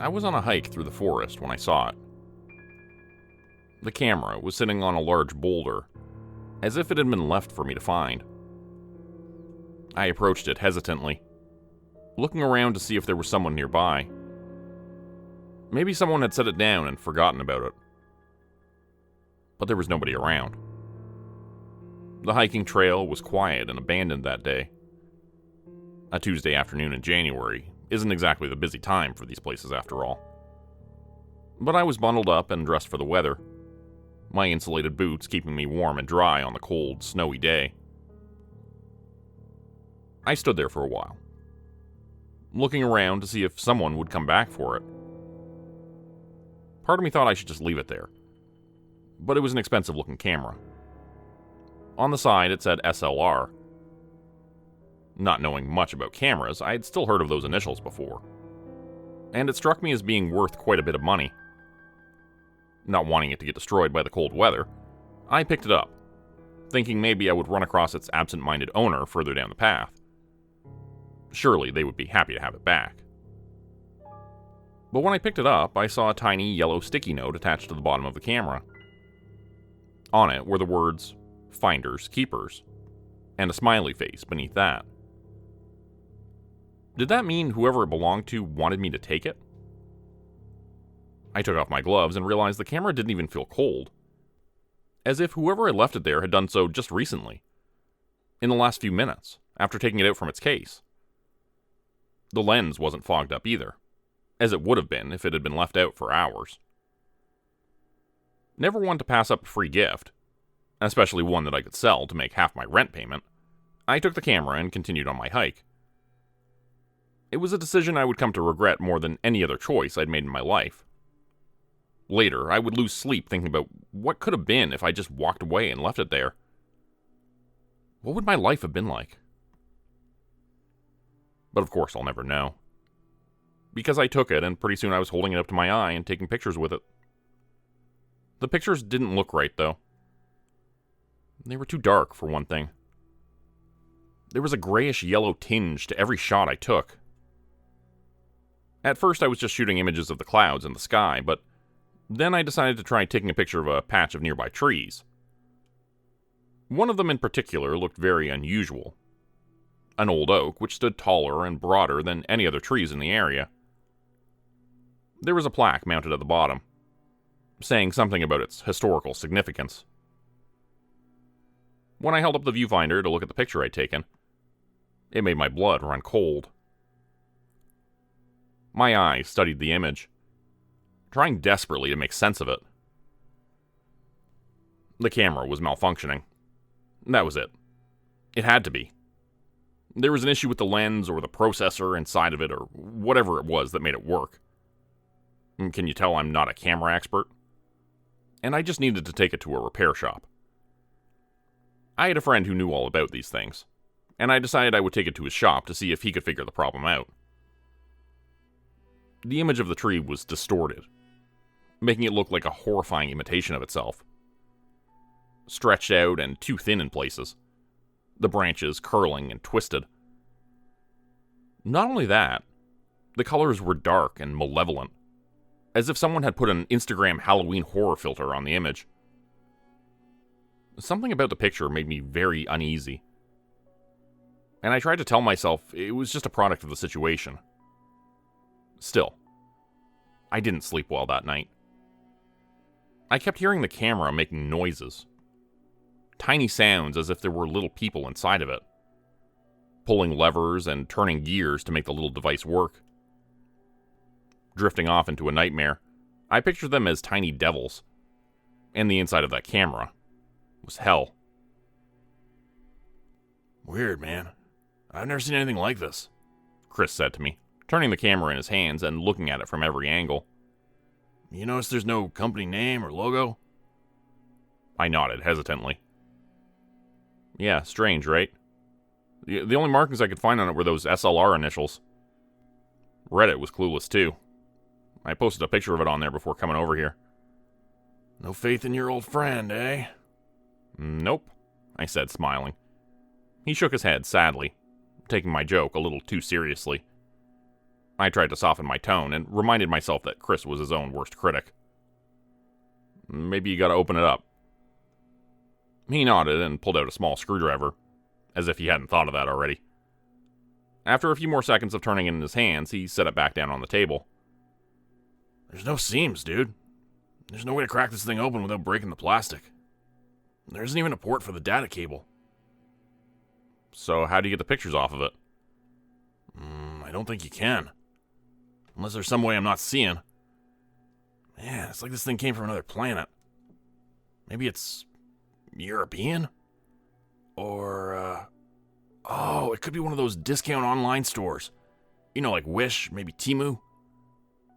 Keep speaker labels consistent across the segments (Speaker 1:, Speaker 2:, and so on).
Speaker 1: I was on a hike through the forest when I saw it. The camera was sitting on a large boulder, as if it had been left for me to find. I approached it hesitantly, looking around to see if there was someone nearby. Maybe someone had set it down and forgotten about it. But there was nobody around. The hiking trail was quiet and abandoned that day. A Tuesday afternoon in January isn't exactly the busy time for these places after all. But I was bundled up and dressed for the weather, my insulated boots keeping me warm and dry on the cold, snowy day. I stood there for a while, looking around to see if someone would come back for it. Part of me thought I should just leave it there, but it was an expensive-looking camera. On the side, it said SLR. Not knowing much about cameras, I had still heard of those initials before, and it struck me as being worth quite a bit of money. Not wanting it to get destroyed by the cold weather, I picked it up, thinking maybe I would run across its absent-minded owner further down the path. Surely they would be happy to have it back. But when I picked it up, I saw a tiny yellow sticky note attached to the bottom of the camera. On it were the words, "Finders Keepers," and a smiley face beneath that. Did that mean whoever it belonged to wanted me to take it? I took off my gloves and realized the camera didn't even feel cold. As if whoever had left it there had done so just recently. In the last few minutes, after taking it out from its case. The lens wasn't fogged up either, as it would have been if it had been left out for hours. Never one to pass up a free gift, especially one that I could sell to make half my rent payment, I took the camera and continued on my hike. It was a decision I would come to regret more than any other choice I'd made in my life. Later, I would lose sleep thinking about what could have been if I just walked away and left it there. What would my life have been like? But of course I'll never know. Because I took it, and pretty soon I was holding it up to my eye and taking pictures with it. The pictures didn't look right, though. They were too dark, for one thing. There was a grayish-yellow tinge to every shot I took. At first I was just shooting images of the clouds and the sky, but then I decided to try taking a picture of a patch of nearby trees. One of them in particular looked very unusual. An old oak which stood taller and broader than any other trees in the area. There was a plaque mounted at the bottom, saying something about its historical significance. When I held up the viewfinder to look at the picture I'd taken, it made my blood run cold. My eyes studied the image, trying desperately to make sense of it. The camera was malfunctioning. That was it. It had to be. There was an issue with the lens or the processor inside of it or whatever it was that made it work. Can you tell I'm not a camera expert? And I just needed to take it to a repair shop. I had a friend who knew all about these things, and I decided I would take it to his shop to see if he could figure the problem out. The image of the tree was distorted, making it look like a horrifying imitation of itself. Stretched out and too thin in places, the branches curling and twisted. Not only that, the colors were dark and malevolent, as if someone had put an Instagram Halloween horror filter on the image. Something about the picture made me very uneasy, and I tried to tell myself it was just a product of the situation. Still, I didn't sleep well that night. I kept hearing the camera making noises. Tiny sounds as if there were little people inside of it, pulling levers and turning gears to make the little device work. Drifting off into a nightmare, I pictured them as tiny devils, and the inside of that camera was hell.
Speaker 2: Weird, man. I've never seen anything like this,
Speaker 1: Chris said to me, turning the camera in his hands and looking at it from every angle.
Speaker 2: You notice there's no company name or logo?
Speaker 1: I nodded hesitantly. Yeah, strange, right? The only markings I could find on it were those SLR initials. Reddit was clueless too. I posted a picture of it on there before coming over here.
Speaker 2: No faith in your old friend, eh?
Speaker 1: Nope, I said, smiling. He shook his head sadly, taking my joke a little too seriously. I tried to soften my tone and reminded myself that Chris was his own worst critic. Maybe you gotta open it up. He nodded and pulled out a small screwdriver, as if he hadn't thought of that already. After a few more seconds of turning it in his hands, he set it back down on the table.
Speaker 2: There's no seams, dude. There's no way to crack this thing open without breaking the plastic. There isn't even a port for the data cable.
Speaker 1: So how do you get the pictures off of it?
Speaker 2: I don't think you can. Unless there's some way I'm not seeing. Man, it's like this thing came from another planet. Maybe it's European? Or, oh, it could be one of those discount online stores. You know, like Wish, maybe Temu.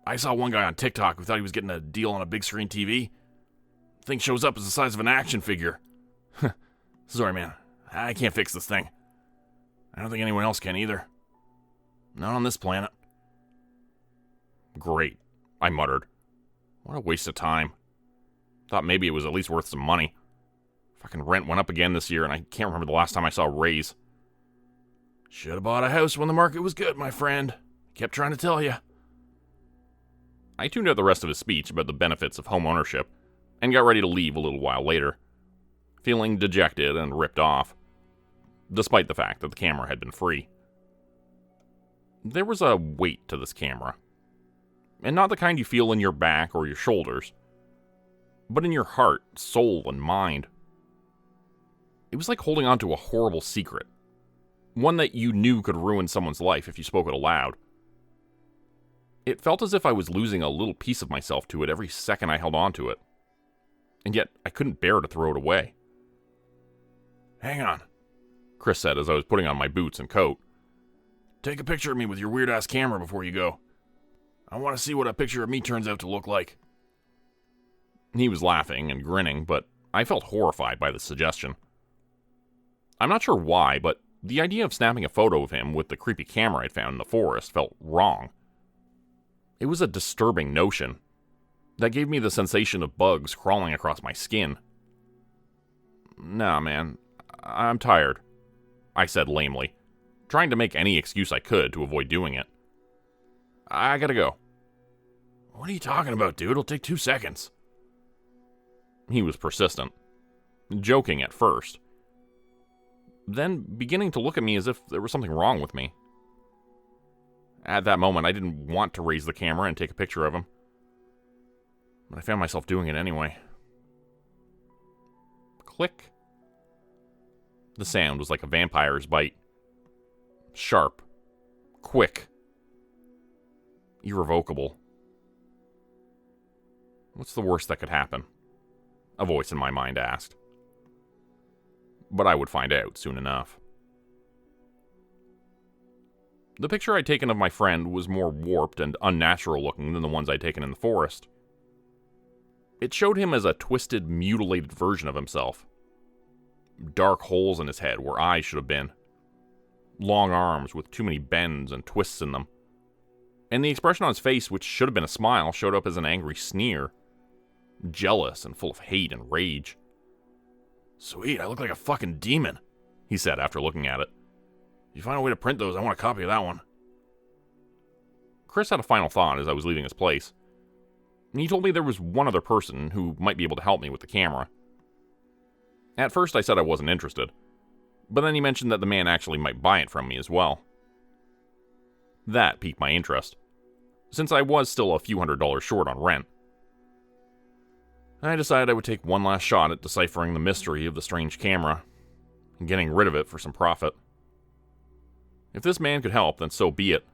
Speaker 2: I saw one guy on TikTok who thought he was getting a deal on a big screen TV. The thing shows up as the size of an action figure. Sorry, man. I can't fix this thing. I don't think anyone else can either. Not on this planet.
Speaker 1: Great, I muttered. What a waste of time. Thought maybe it was at least worth some money. Fucking rent went up again this year, and I can't remember the last time I saw a raise.
Speaker 2: Should have bought a house when the market was good, my friend. Kept trying to tell you.
Speaker 1: I tuned out the rest of his speech about the benefits of home ownership and got ready to leave a little while later, feeling dejected and ripped off, despite the fact that the camera had been free. There was a weight to this camera, and not the kind you feel in your back or your shoulders, but in your heart, soul, and mind. It was like holding on to a horrible secret, one that you knew could ruin someone's life if you spoke it aloud. It felt as if I was losing a little piece of myself to it every second I held on to it, and yet I couldn't bear to throw it away.
Speaker 2: Hang on,
Speaker 1: Chris said as I was putting on my boots and coat.
Speaker 2: Take a picture of me with your weird-ass camera before you go. I want to see what a picture of me turns out to look like.
Speaker 1: He was laughing and grinning, but I felt horrified by the suggestion. I'm not sure why, but the idea of snapping a photo of him with the creepy camera I'd found in the forest felt wrong. It was a disturbing notion that gave me the sensation of bugs crawling across my skin. Nah, man, I'm tired, I said lamely, trying to make any excuse I could to avoid doing it. I gotta go.
Speaker 2: What are you talking about, dude? It'll take 2 seconds.
Speaker 1: He was persistent, joking at first, then beginning to look at me as if there was something wrong with me. At that moment, I didn't want to raise the camera and take a picture of him, but I found myself doing it anyway. Click. The sound was like a vampire's bite. Sharp. Quick. Irrevocable. What's the worst that could happen? A voice in my mind asked. But I would find out soon enough. The picture I'd taken of my friend was more warped and unnatural looking than the ones I'd taken in the forest. It showed him as a twisted, mutilated version of himself. Dark holes in his head where eyes should have been. Long arms with too many bends and twists in them. And the expression on his face, which should have been a smile, showed up as an angry sneer. Jealous and full of hate and rage.
Speaker 2: Sweet, I look like a fucking demon, he said after looking at it. If you find a way to print those, I want a copy of that one.
Speaker 1: Chris had a final thought as I was leaving his place. He told me there was one other person who might be able to help me with the camera. At first I said I wasn't interested, but then he mentioned that the man actually might buy it from me as well. That piqued my interest, since I was still a few $100s short on rent. I decided I would take one last shot at deciphering the mystery of the strange camera, and getting rid of it for some profit. If this man could help, then so be it.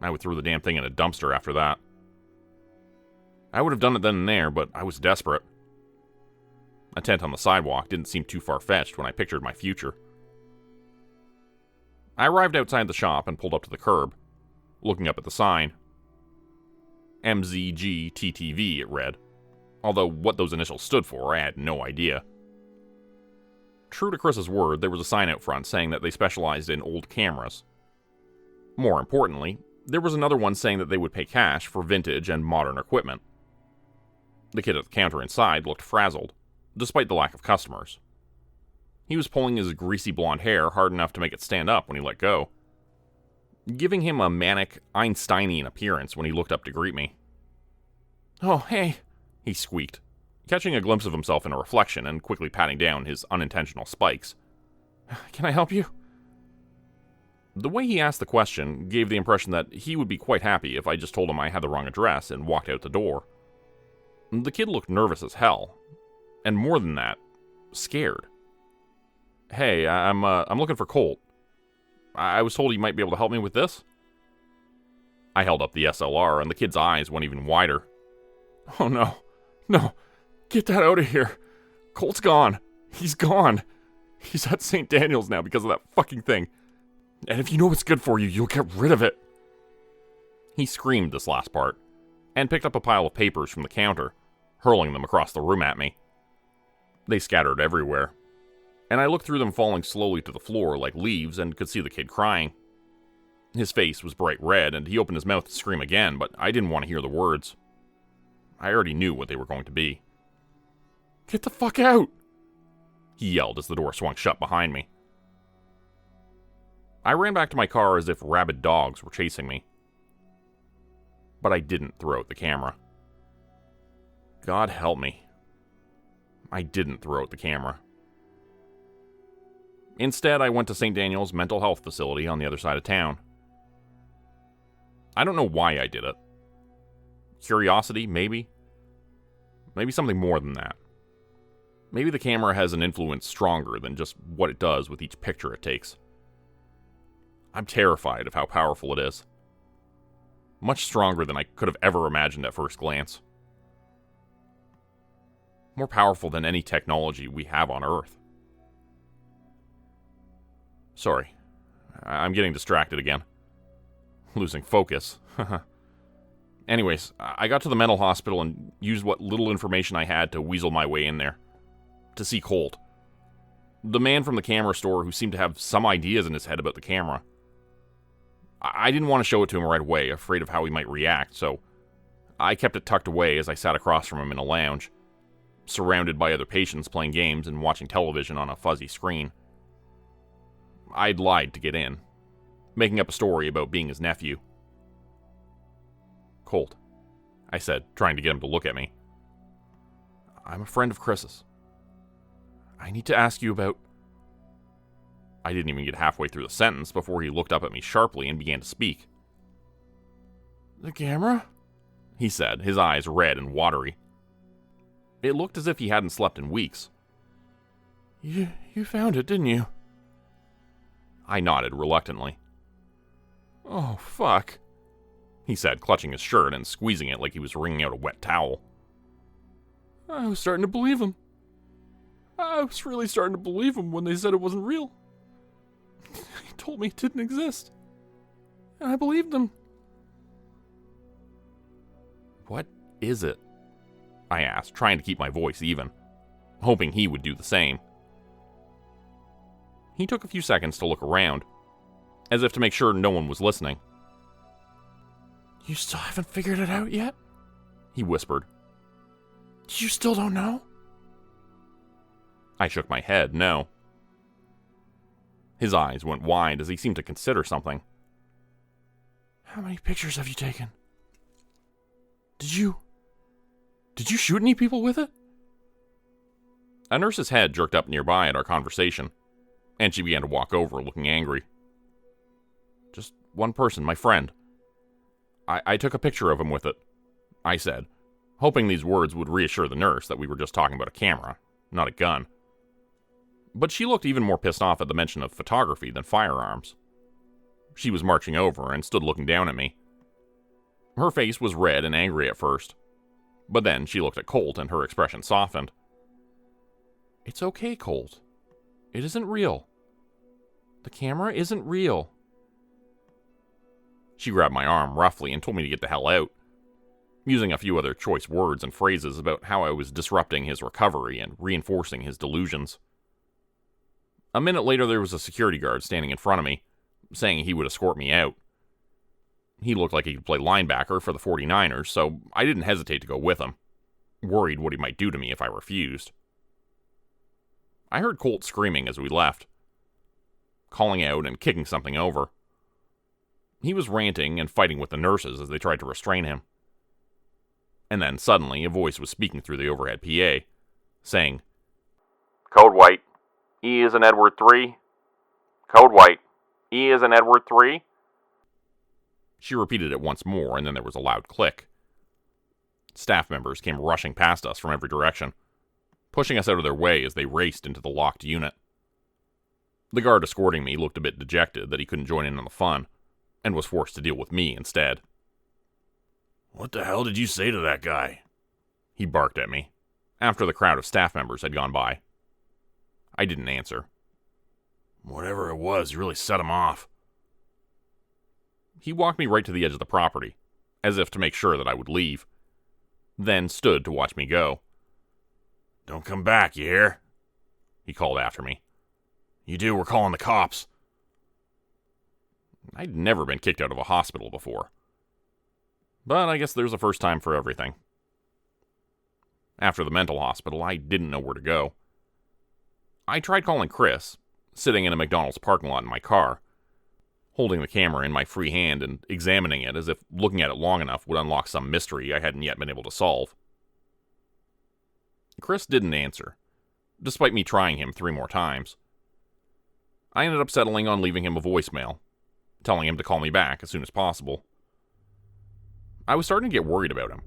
Speaker 1: I would throw the damn thing in a dumpster after that. I would have done it then and there, but I was desperate. A tent on the sidewalk didn't seem too far-fetched when I pictured my future. I arrived outside the shop and pulled up to the curb, looking up at the sign. MZGTTV, it read, although what those initials stood for, I had no idea. True to Chris's word, there was a sign out front saying that they specialized in old cameras. More importantly, there was another one saying that they would pay cash for vintage and modern equipment. The kid at the counter inside looked frazzled, despite the lack of customers. He was pulling his greasy blonde hair hard enough to make it stand up when he let go. giving him a manic, Einsteinian appearance when he looked up to greet me. "Oh, hey," he squeaked, catching a glimpse of himself in a reflection and quickly patting down his unintentional spikes. "Can I help you?" The way he asked the question gave the impression that he would be quite happy if I just told him I had the wrong address and walked out the door. The kid looked nervous as hell, and more than that, scared. "Hey, I'm looking for Colt. I was told he might be able to help me with this." I held up the SLR, and the kid's eyes went even wider. "Oh no, get that out of here. Colt's gone. He's gone. He's at St. Daniel's now because of that fucking thing. And if you know what's good for you, you'll get rid of it." He screamed this last part, and picked up a pile of papers from the counter, hurling them across the room at me. They scattered everywhere, and I looked through them falling slowly to the floor like leaves and could see the kid crying. His face was bright red, and he opened his mouth to scream again, but I didn't want to hear the words. I already knew what they were going to be. "Get the fuck out!" he yelled as the door swung shut behind me. I ran back to my car as if rabid dogs were chasing me. But I didn't throw out the camera. God help me. I didn't throw out the camera. Instead, I went to St. Daniel's mental health facility on the other side of town. I don't know why I did it. Curiosity, maybe? Maybe something more than that. Maybe the camera has an influence stronger than just what it does with each picture it takes. I'm terrified of how powerful it is. Much stronger than I could have ever imagined at first glance. More powerful than any technology we have on Earth. Sorry, I'm getting distracted again. Losing focus. Anyways, I got to the mental hospital and used what little information I had to weasel my way in there. To see Colt. The man from the camera store who seemed to have some ideas in his head about the camera. I didn't want to show it to him right away, afraid of how he might react, so I kept it tucked away as I sat across from him in a lounge, surrounded by other patients playing games and watching television on a fuzzy screen. I'd lied to get in, making up a story about being his nephew. "Colt," I said, trying to get him to look at me. "I'm a friend of Chris's. I need to ask you about..." I didn't even get halfway through the sentence before he looked up at me sharply and began to speak. "The camera?" he said, his eyes red and watery. It looked as if he hadn't slept in weeks. You found it, didn't you?" I nodded reluctantly. "Oh, fuck," he said, clutching his shirt and squeezing it like he was wringing out a wet towel. "I was starting to believe him. I was really starting to believe him when they said it wasn't real. He told me it didn't exist. And I believed them." "What is it?" I asked, trying to keep my voice even, hoping he would do the same. He took a few seconds to look around, as if to make sure no one was listening. "You still haven't figured it out yet?" he whispered. "You still don't know?" I shook my head, no. His eyes went wide as he seemed to consider something. "How many pictures have you taken? Did you shoot any people with it?" A nurse's head jerked up nearby at our conversation, and she began to walk over, looking angry. "Just one person, my friend. I took a picture of him with it," I said, hoping these words would reassure the nurse that we were just talking about a camera, not a gun. But she looked even more pissed off at the mention of photography than firearms. She was marching over and stood looking down at me. Her face was red and angry at first, but then she looked at Colt and her expression softened. "It's okay, Colt. It isn't real. The camera isn't real." She grabbed my arm roughly and told me to get the hell out, using a few other choice words and phrases about how I was disrupting his recovery and reinforcing his delusions. A minute later, there was a security guard standing in front of me, saying he would escort me out. He looked like he could play linebacker for the 49ers, so I didn't hesitate to go with him, worried what he might do to me if I refused. I heard Colt screaming as we left, calling out and kicking something over. He was ranting and fighting with the nurses as they tried to restrain him. And then, suddenly, a voice was speaking through the overhead PA, saying, "Code White, E is in Edward 3. Code White, E is in Edward 3. She repeated it once more, and then there was a loud click. Staff members came rushing past us from every direction, pushing us out of their way as they raced into the locked unit. The guard escorting me looked a bit dejected that he couldn't join in on the fun, and was forced to deal with me instead.
Speaker 2: "What the hell did you say to that guy?"
Speaker 1: He barked at me, after the crowd of staff members had gone by. I didn't answer.
Speaker 2: "Whatever it was, you really set him off."
Speaker 1: He walked me right to the edge of the property, as if to make sure that I would leave, then stood to watch me go.
Speaker 2: "Don't come back, you hear?"
Speaker 1: he called after me.
Speaker 2: "You do, we're calling the cops."
Speaker 1: I'd never been kicked out of a hospital before. But I guess there's a first time for everything. After the mental hospital, I didn't know where to go. I tried calling Chris, sitting in a McDonald's parking lot in my car, holding the camera in my free hand and examining it as if looking at it long enough would unlock some mystery I hadn't yet been able to solve. Chris didn't answer, despite me trying him 3 more times. I ended up settling on leaving him a voicemail, telling him to call me back as soon as possible. I was starting to get worried about him.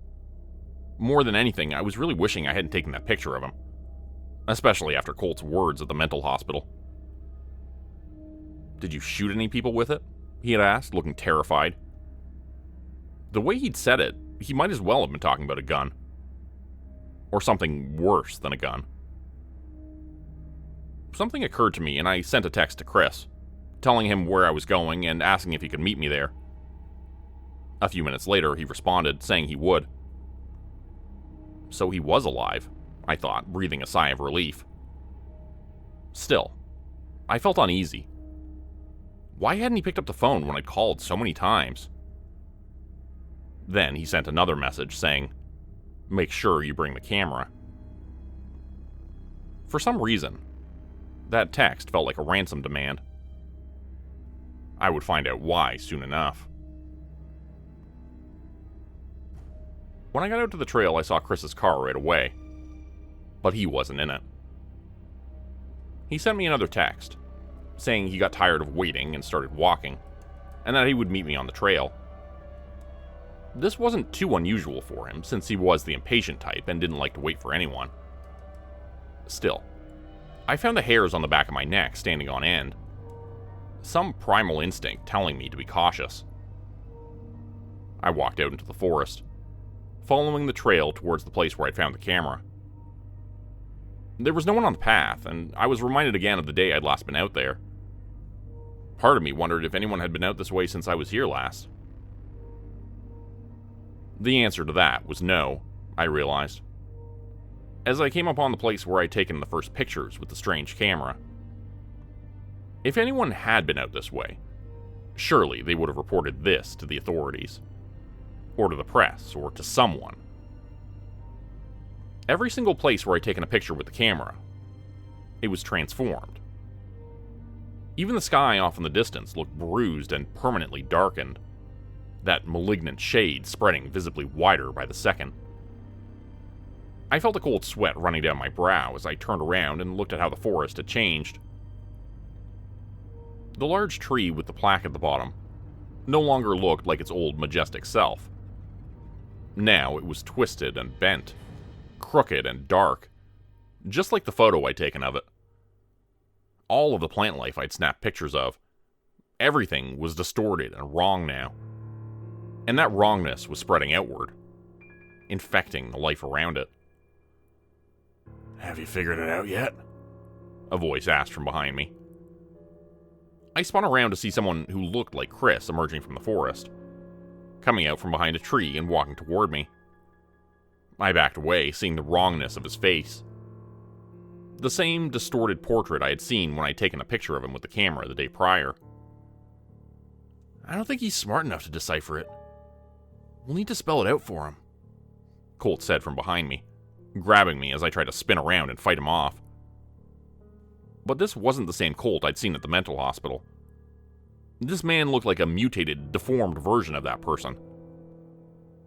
Speaker 1: More than anything, I was really wishing I hadn't taken that picture of him, especially after Colt's words at the mental hospital. "Did you shoot any people with it?" he had asked, looking terrified. The way he'd said it, he might as well have been talking about a gun. Or something worse than a gun. Something occurred to me, and I sent a text to Chris, telling him where I was going and asking if he could meet me there. A few minutes later, he responded, saying he would. So he was alive, I thought, breathing a sigh of relief. Still, I felt uneasy. Why hadn't he picked up the phone when I'd called so many times? Then he sent another message saying, "Make sure you bring the camera." For some reason, that text felt like a ransom demand. I would find out why soon enough. When I got out to the trail, I saw Chris's car right away, but he wasn't in it. He sent me another text, saying he got tired of waiting and started walking, and that he would meet me on the trail. This wasn't too unusual for him, since he was the impatient type and didn't like to wait for anyone. Still, I found the hairs on the back of my neck standing on end. Some primal instinct telling me to be cautious. I walked out into the forest, following the trail towards the place where I'd found the camera. There was no one on the path, and I was reminded again of the day I'd last been out there. Part of me wondered if anyone had been out this way since I was here last. The answer to that was no, I realized, as I came upon the place where I'd taken the first pictures with the strange camera. If anyone had been out this way, surely they would have reported this to the authorities, or to the press, or to someone. Every single place where I'd taken a picture with the camera, it was transformed. Even the sky off in the distance looked bruised and permanently darkened, that malignant shade spreading visibly wider by the second. I felt a cold sweat running down my brow as I turned around and looked at how the forest had changed. The large tree with the plaque at the bottom no longer looked like its old majestic self. Now it was twisted and bent, crooked and dark, just like the photo I'd taken of it. All of the plant life I'd snapped pictures of, everything was distorted and wrong now. And that wrongness was spreading outward, infecting the life around it.
Speaker 2: "Have you figured it out yet?"
Speaker 1: a voice asked from behind me. I spun around to see someone who looked like Chris emerging from the forest, coming out from behind a tree and walking toward me. I backed away, seeing the wrongness of his face. The same distorted portrait I had seen when I'd taken a picture of him with the camera the day prior.
Speaker 2: "I don't think he's smart enough to decipher it. We'll need to spell it out for him,"
Speaker 1: Colt said from behind me, grabbing me as I tried to spin around and fight him off. But this wasn't the same Colt I'd seen at the mental hospital. This man looked like a mutated, deformed version of that person.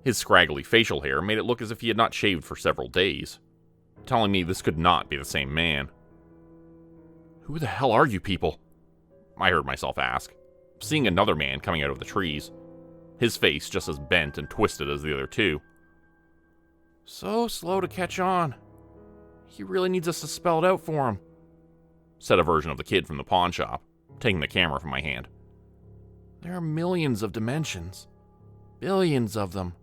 Speaker 1: His scraggly facial hair made it look as if he had not shaved for several days, telling me this could not be the same man. "Who the hell are you people?" I heard myself ask, seeing another man coming out of the trees, his face just as bent and twisted as the other two. "So slow to catch on. He really needs us to spell it out for him," said a version of the kid from the pawn shop, taking the camera from my hand. "There are millions of dimensions. Billions of them.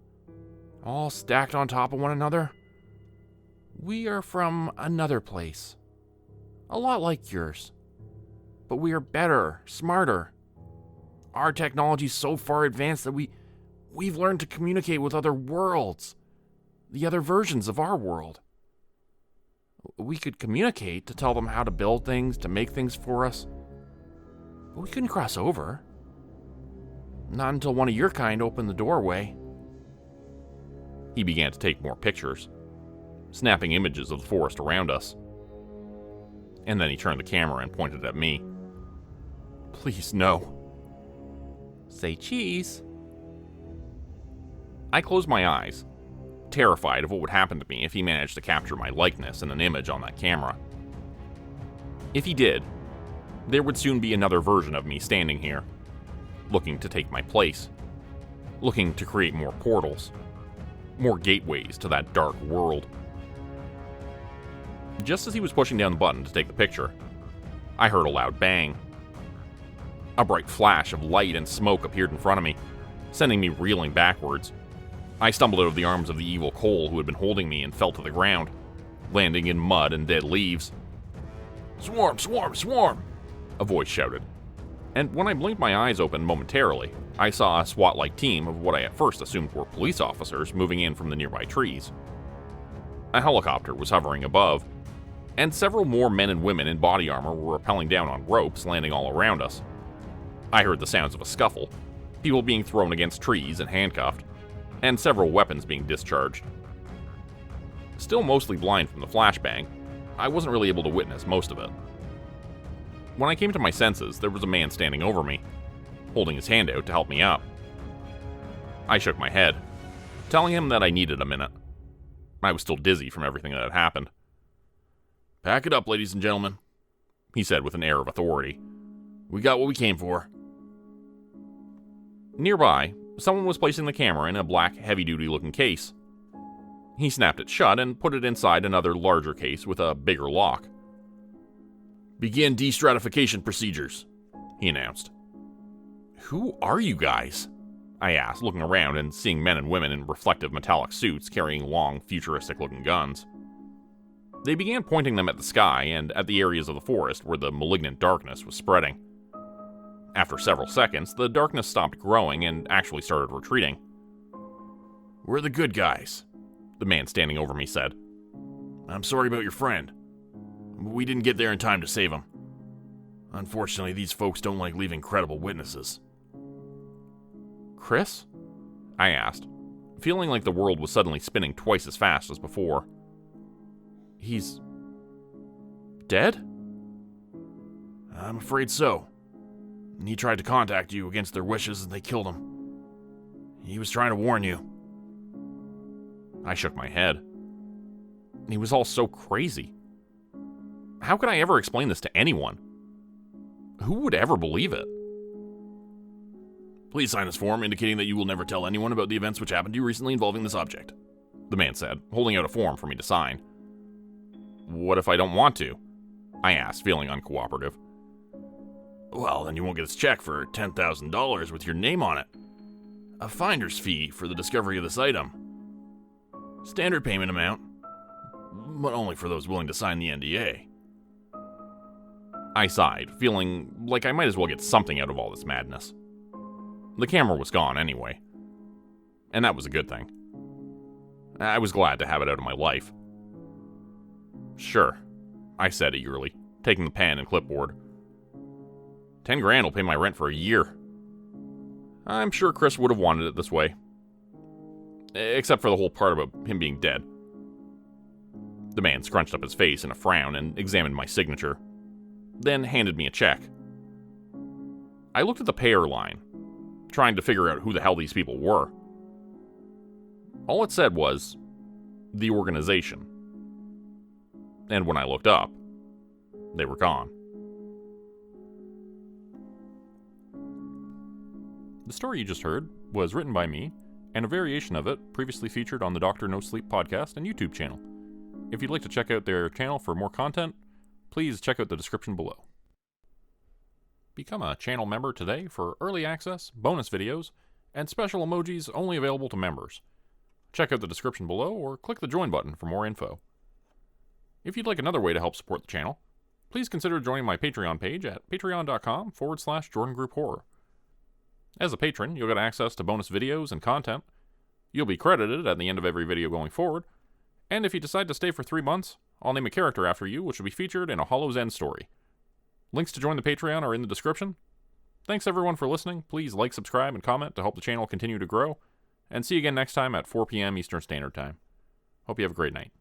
Speaker 1: All stacked on top of one another. We are from another place. A lot like yours. But we are better, smarter. Our technology's so far advanced that we've learned to communicate with other worlds. The other versions of our world. We could communicate to tell them how to build things, to make things for us. But we couldn't cross over. Not until one of your kind opened the doorway." He began to take more pictures, snapping images of the forest around us. And then he turned the camera and pointed at me. "Please, no. Say cheese." I closed my eyes, terrified of what would happen to me if he managed to capture my likeness in an image on that camera. If he did, there would soon be another version of me standing here, looking to take my place, looking to create more portals, more gateways to that dark world. Just as he was pushing down the button to take the picture, I heard a loud bang. A bright flash of light and smoke appeared in front of me, sending me reeling backwards. I stumbled out of the arms of the evil Cole who had been holding me and fell to the ground, landing in mud and dead leaves.
Speaker 2: "Swarm, swarm, swarm!"
Speaker 1: a voice shouted. And when I blinked my eyes open momentarily, I saw a SWAT-like team of what I at first assumed were police officers moving in from the nearby trees. A helicopter was hovering above, and several more men and women in body armor were rappelling down on ropes, landing all around us. I heard the sounds of a scuffle, people being thrown against trees and handcuffed, and several weapons being discharged. Still mostly blind from the flashbang, I wasn't really able to witness most of it. When I came to my senses, there was a man standing over me, holding his hand out to help me up. I shook my head, telling him that I needed a minute. I was still dizzy from everything that had happened.
Speaker 2: "Pack it up, ladies and gentlemen,"
Speaker 1: he said with an air of authority.
Speaker 2: "We got what we came for."
Speaker 1: Nearby, someone was placing the camera in a black, heavy-duty looking case. He snapped it shut and put it inside another larger case with a bigger lock.
Speaker 2: "Begin destratification procedures," he announced.
Speaker 1: "Who are you guys?" I asked, looking around and seeing men and women in reflective metallic suits carrying long, futuristic-looking guns. They began pointing them at the sky and at the areas of the forest where the malignant darkness was spreading. After several seconds, the darkness stopped growing and actually started retreating.
Speaker 2: "We're the good guys,"
Speaker 1: the man standing over me said.
Speaker 2: "I'm sorry about your friend. We didn't get there in time to save him. Unfortunately, these folks don't like leaving credible witnesses."
Speaker 1: "Chris?" I asked, feeling like the world was suddenly spinning twice as fast as before. "He's dead?"
Speaker 2: "I'm afraid so. He tried to contact you against their wishes and they killed him. He was trying to warn you."
Speaker 1: I shook my head. He was all so crazy. How could I ever explain this to anyone? Who would ever believe it?
Speaker 2: "Please sign this form indicating that you will never tell anyone about the events which happened to you recently involving this object,"
Speaker 1: the man said, holding out a form for me to sign. "What if I don't want to?" I asked, feeling uncooperative.
Speaker 2: "Well, then you won't get this check for $10,000 with your name on it. A finder's fee for the discovery of this item. Standard payment amount, but only for those willing to sign the NDA."
Speaker 1: I sighed, feeling like I might as well get something out of all this madness. The camera was gone anyway, and that was a good thing. I was glad to have it out of my life. "Sure," I said eagerly, taking the pen and clipboard. 10 grand will pay my rent for a year. I'm sure Chris would have wanted it this way. Except for the whole part about him being dead. The man scrunched up his face in a frown and examined my signature, then handed me a check. I looked at the payer line, trying to figure out who the hell these people were. All it said was, the organization. And when I looked up, they were gone. The story you just heard was written by me, and a variation of it previously featured on the Dr. Nosleep podcast and YouTube channel. If you'd like to check out their channel for more content, please check out the description below. Become a channel member today for early access, bonus videos, and special emojis only available to members. Check out the description below or click the join button for more info. If you'd like another way to help support the channel, please consider joining my Patreon page at patreon.com/JordanGroupeHorror. As a patron, you'll get access to bonus videos and content. You'll be credited at the end of every video going forward, and if you decide to stay for 3 months, I'll name a character after you which will be featured in a Hollow's End story. Links to join the Patreon are in the description. Thanks everyone for listening. Please like, subscribe, and comment to help the channel continue to grow. And see you again next time at 4 p.m. Eastern Standard Time. Hope you have a great night.